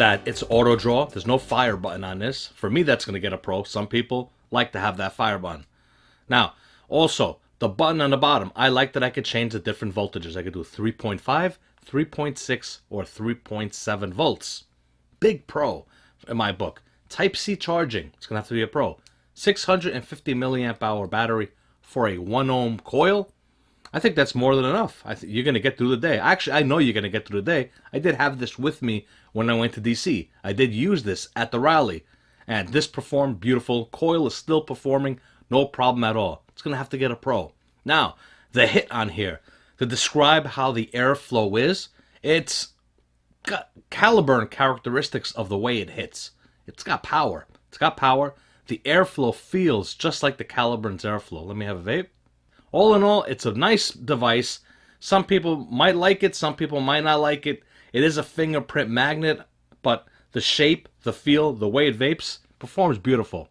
that it's auto draw. There's no fire button on this. For me, that's going to get a pro. Some people like to have that fire button. Now, also, the button on the bottom, I like that I could change the different voltages. I could do 3.5, 3.6, or 3.7 volts. Big pro in my book. Type-C charging, it's going to have to be a pro. 650 milliamp hour battery for a 1 ohm coil. I think that's more than enough. You're going to get through the day. Actually, I know you're going to get through the day. I did have this with me when I went to DC. I did use this at the rally. And this performed beautiful. Coil is still performing. No problem at all. It's going to have to get a pro. Now, the hit on here. To describe how the airflow is, it's got caliber and characteristics of the way it hits. It's got power. It's got power. The airflow feels just like the Caliburn's airflow. Let me have a vape. All in all, it's a nice device. Some people might like it, some people might not like it. It is a fingerprint magnet, but the shape, the feel, the way it vapes, performs beautiful.